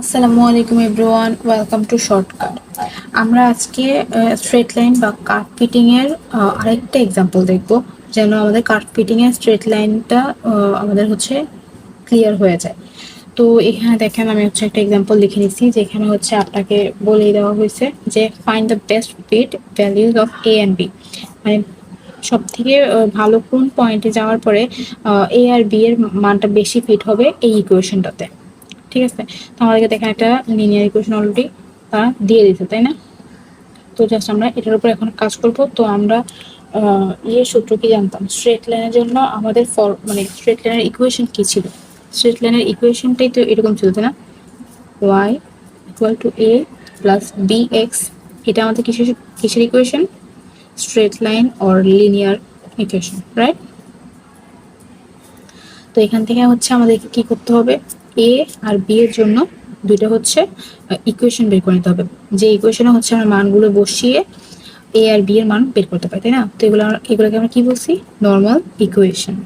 আসসালামু আলাইকুম everyone, welcome to shortcut. আমরা আজকে স্ট্রেট লাইন বা কার্ভ ফিটিং এর আরেকটা এক্সাম্পল দেখব, যেন আমাদের কার্ভ ফিটিং এর স্ট্রেট লাইনটা আমাদের ক্লিয়ার হয়ে যায়। তো এখানে দেখেন আমি একটা এক্সাম্পল লিখে নিচ্ছি, যেখানে আপনাকে বলে দেওয়া হয়েছে যে find the best fit values of a and b. মানে সব থেকে ভালো কোন পয়েন্টে যাওয়ার পরে এ আর বি এর মানটা বেশি ফিট হবে এই ইকুয়েশনটাতে। ঠিক আছে, তো আমাদেরকে দেখেন একটা লিনিয়ার ইকুয়েশন অলরেডি তারা দিয়ে দিতে, তাই না? তো জাস্ট আমরা এটার উপর এখন কাজ করব। তো আমরা সূত্র কি জানতাম স্ট্রেট লাইনের জন্য? আমাদের স্ট্রেট লাইনের ইকুয়েশন কি ছিল? স্ট্রেট লাইনের ইকুয়েশনটাই তো এরকম ছিল, তাই না? Y equal to a plus b x. এটা আমাদের কিসের কিসের equation? Straight line or linear equation, right? তো এখান থেকে আমাদেরকে কি করতে হবে, এ আর বি এর জন্য দুইটা ইকুয়েশন বের করে নিতে হবে। যে ইকুয়েশনে আমরা মানগুলো বসিয়ে এ আর বি এর মান বের করতে পারি, তাই না? তো এগুলোকে আমরা কি বলছি? Normal equation.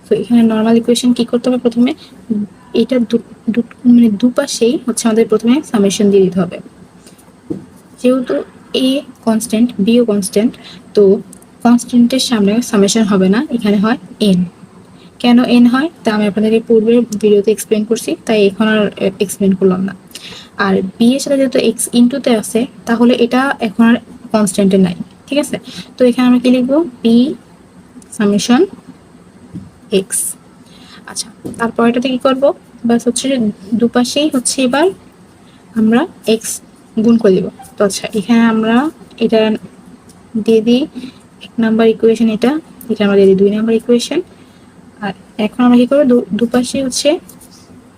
তো এখানে নর্মাল ইকুয়েশন কি করতে হবে? প্রথমে এটা দুপাশেই আমাদের প্রথমে সামেশন দিয়ে দিতে হবে। যেহেতু এ কনস্ট্যান্ট, বিও কনস্ট্যান্ট, তো কনস্ট্যান্টের সামনে সামেশন হবে না, এখানে হয় এন। কেন এন হয় তা আমি আপনাদেরকে পূর্বের ভিডিওতে এক্সপ্লেন করছি, তাই এখন আর এক্সপ্লেন করলাম না। আর বি এর সাথে যেহেতু এক্স ইন্টুতে আছে, তাহলে এটা এখন আর কনস্ট্যান্টে নাই। ঠিক আছে, তো এখানে আমরা কি লিখবো? B summation x. আচ্ছা, তারপর এটাতে কি করবো? বাস দুপাশেই এবার আমরা এক্স গুণ করে দিব। তো আচ্ছা, এখানে আমরা এটা দিয়ে দিই 1 নাম্বার ইকুয়েশন, এটা আমরা দিয়ে দিই 2 নাম্বার ইকুয়েশন। আর এখন আমরা কি করবো? দুপাশে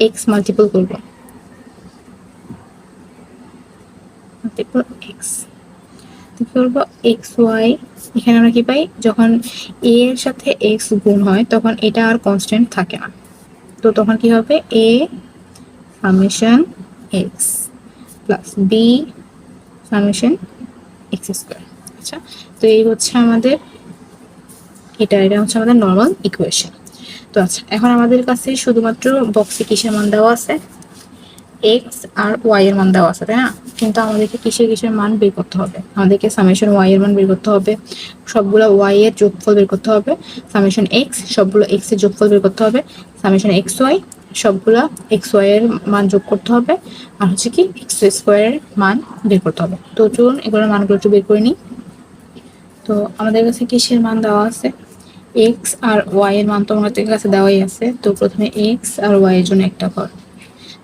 এক্স মাল্টিপল করবো, মাল্টিপল এক্স। কি করবো? X y. এখানে আমরা কি পাই? যখন এ এর সাথে এক্স গুণ হয় তখন এটা আর কনস্ট্যান্ট থাকে না, তো তখন কি হবে? A summation x plus b summation x square. আচ্ছা, তো এই আমাদের এটা আমাদের নর্মাল ইকুয়েশন। তো আচ্ছা, এখন আমাদের কাছে শুধুমাত্র বক্সে কিসের মান দেওয়া আছে? এক্স আর ওয়াই এর মান দেওয়া আছে, তাই না? কিন্তু আমাদেরকে কিসের মান বের করতে হবে? আমাদেরকে সামেশন ওয়াই এর মান বের করতে হবে, সবগুলো ওয়াই এর যোগফল বের করতে হবে। সামেশন এক্স, সবগুলো এক্স এর যোগফল বের করতে হবে। সামেশন এক্স ওয়াই, সবগুলো এক্স ওয়াই এর মান যোগ করতে হবে। আর কি এক্স স্কোয়ারের মান বের করতে হবে। তো চলুন এগুলোর মানগুলো একটু বের করে নিই। তো আমাদের কাছে কিসের মান দেওয়া আছে? এক্স আর ওয়াই এর মান তো আমাদের কাছে দেওয়াই আছে। তো প্রথমে এক্স আর ওয়াই এর জন্য একটা ঘর,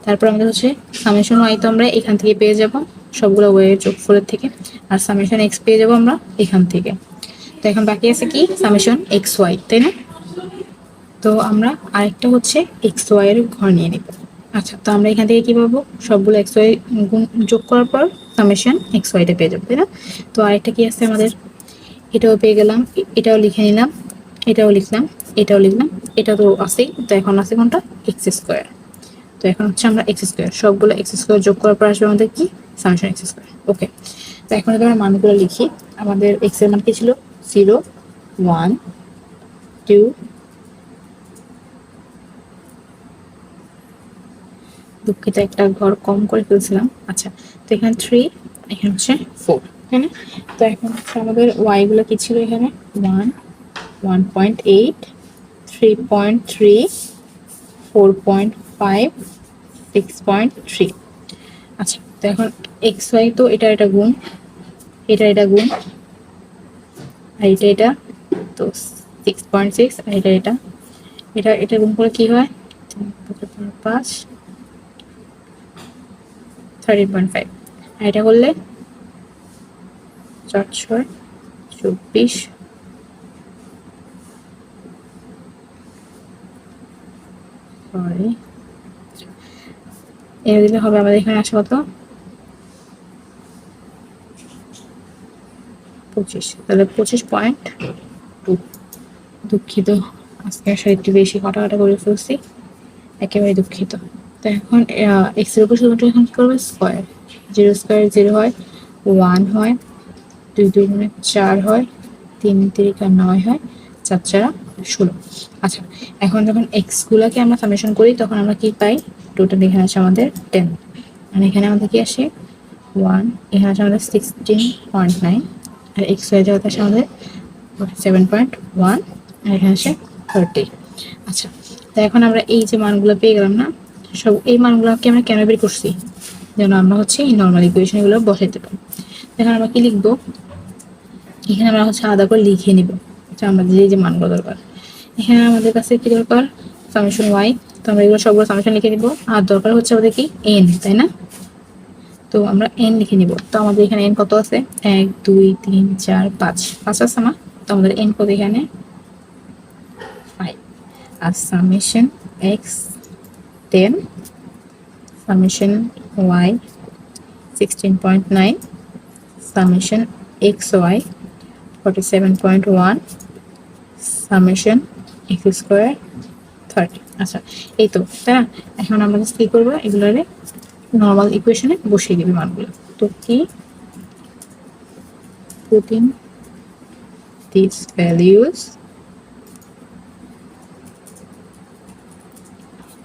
তারপর আমাদের সামেশন ওয়াই তো আমরা এখান থেকে পেয়ে যাব সবগুলো ওয়াই এর যোগফলের থেকে, আর সামেশন এক্স পেয়ে যাব আমরা এখান থেকে। তো এখন বাকি আছে কি? সামেশন এক্স ওয়াই, তাই না? তো আমরা আরেকটা এক্স ওয়াই এর ঘর নিয়ে নেব। আচ্ছা, তো আমরা এখান থেকে কি পাবো? সবগুলো এক্স ওয়াই যোগ করার পর সামেশন এক্স ওয়াইটা পেয়ে যাবো, তাই না? তো আরেকটা কি আছে আমাদের? এটাও পেয়ে গেলাম, এটাও লিখে নিলাম, এটাও লিখলাম, এটাও লিখলাম, এটা তো আছেই। তো এখন আছে কোনটা? X square. তো এখন আমরা এক্স স্কোয়ার, সবগুলো এক্স স্কোয়ার যোগ করার পর আসবে আমাদের কি? Summation x square. ওকে, তো এখন যদি আমরা মানগুলো লিখি, আমাদের এক্স এর মান কি ছিল? 0 1 2, দুঃখিত একটা ঘর কম করে ফেলছিলাম। আচ্ছা, তো এখানে 3, এখানে 4, তাই না? তো এখন আমাদের ওয়াই গুলো কি ছিল? এখানে 1 1.8 3.3 4.5 6.3। আচ্ছা, তো এখন এক্স ওয়াই তো এটা গুণ, এটা গুণ, আর এটা তো 6.6, আর এটা গুণ করে কি হয়? 5 13.5, আর এটা করলে 4 6 24। সরি, এটা দিলে হবে আমাদের এখানে আসে কত? 25, তাহলে 25.2। দুঃখিত, আজকে আসলে একটু বেশি কাটাকাটা করে ফেলছি, একেবারে দুঃখিত। তো এখন এক্স এর উপর শুধুমাত্র এখন কি করবে? স্কোয়ার। 0 স্কোয়ার 0 হয়, 1 হয়, 2 2 গুণে 4 হয়, 3 3 9 হয়, 4 4 16। আচ্ছা, এখন যখন এক্স গুলাকে আমরা সামেশন করি তখন আমরা কি পাই? টোটাল এখানে আছে আমাদের 10, আর এখানে আমাদের কি আসে 1, এখানে আছে আমাদের 16.9, আর এক্স ওয়াই জায়গাতে আসে আমাদের 7.1, আর এখানে আসে 30। আচ্ছা, তো এখন আমরা এই যে মানগুলো পেয়ে গেলাম না, সব এই মানগুলোকে আমরা কেন বের করছি, যেন আমরা হচ্ছে এই নর্মাল ইকুয়েশন এগুলো বসাইতে পারি। এখন আমরা কি লিখবো, এখানে আমরা হচ্ছে আলাদা করে লিখে নিব যে আমাদের যে মানগুলো দরকার। এখানে আমাদের কাছে কি দরকার, সামেশন ওয়াই, তো আমরা এগুলো সবগুলো সামেশন লিখে নিব। আর দরকার হচ্ছে আমাদের কি এন, তাই না? তো আমরা এন লিখে নিব। তো আমাদের এখানে এন কত আছে, 1 2 3 4 5 5 আছে না? তো আমাদের এন কত এখানে 5। আর summation x 10, summation y 16.9, summation x y 47.1, summation x square 30। আচ্ছা, এই তো, তাই না? এখন আমরা কি করবো, এগুলোরে নর্মাল ইকুয়েশনে বসিয়ে দিবি মানগুলো। তো কি, putting these values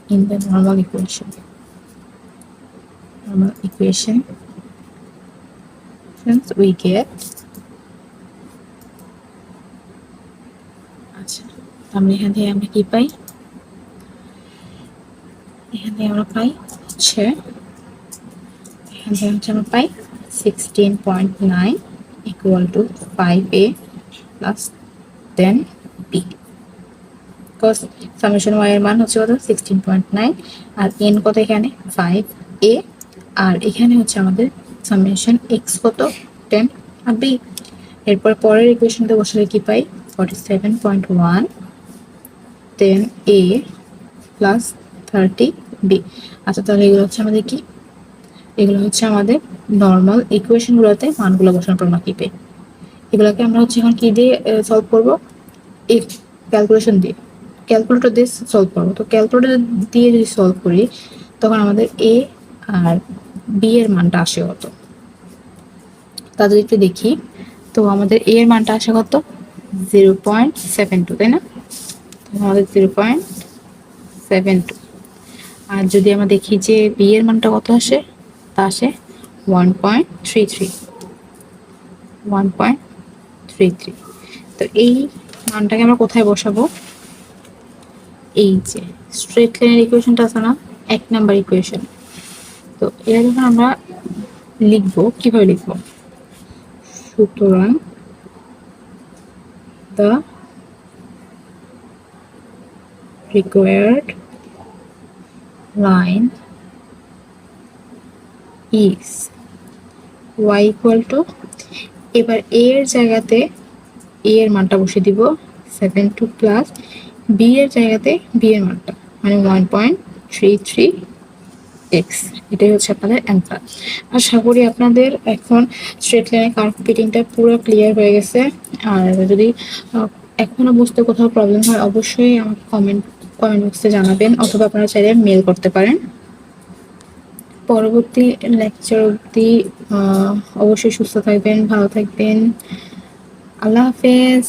in the normal equation. Normal equation we get, আচ্ছা, আমরা এখান থেকে আমরা কি পাই, এখান থেকে আমরা পাই হচ্ছে, এখান থেকে হচ্ছে আমরা পাই 16.9 equal to 5a plus 10b, cos summation y এর মান হচ্ছে কত 16.9, আর n কত এখানে 5a, আর এখানে হচ্ছে আমাদের সামেশন x কত 10 আর b। এরপর পরের ইকুয়েশনটা বসালে কি পাই, 47.1 10a প্লাস 30b। আচ্ছা, তাহলে এগুলো হচ্ছে আমাদের কি, এগুলো হচ্ছে আমাদের নর্মাল ইকুয়েশনগুলোতে মানগুলো বসানোর পর আমরা কি পাই। এগুলোকে আমরা হচ্ছে এখন কি দিয়ে সলভ করবো, এই ক্যালকুলেশন দিয়ে, ক্যালকুলেটর দিয়ে সলভ করবো। তো ক্যালকুলেটর দিয়ে যদি সলভ করি তখন আমাদের এ আর বি এর মানটা আসে কত, তা যদি একটু দেখি। তো আমাদের এ এর মানটা আসে কত 0.72, তাই না? আমাদের 0.72। আর যদি আমরা দেখি যে বি এর মানটা কত আসে, তা আসে 1.33, 1.33। তো এই মানটাকে আমরা কোথায় বসাবো, এই যে স্ট্রেট লাইনের ইকুয়েশনটা আছে না, 1 নাম্বার ইকুয়েশন। তো এটা যখন আমরা লিখবো, কিভাবে লিখবো, সুতরাং the required line is y equal to, এবার a এর জায়গাতে a এর মানটা বসিয়ে দিব 72 প্লাস b এর জায়গাতে b এর মানটা মানে 1.33x। এটাই হচ্ছে আপনাদের অ্যান্সার। আশা করি আপনাদের এখন স্ট্রেট লাইনের কার্ভ ফিটিংটা পুরো ক্লিয়ার হয়ে গেছে। আর যদি এখনো বুঝতে কোথাও প্রবলেম হয় অবশ্যই আমাকে কমেন্ট বক্সে জানাবেন, অথবা আপনারা চাইলে মেল করতে পারেন। পরবর্তী লেকচার অবধি অবশ্যই সুস্থ থাকবেন, ভালো থাকবেন। আল্লাহ হাফেজ।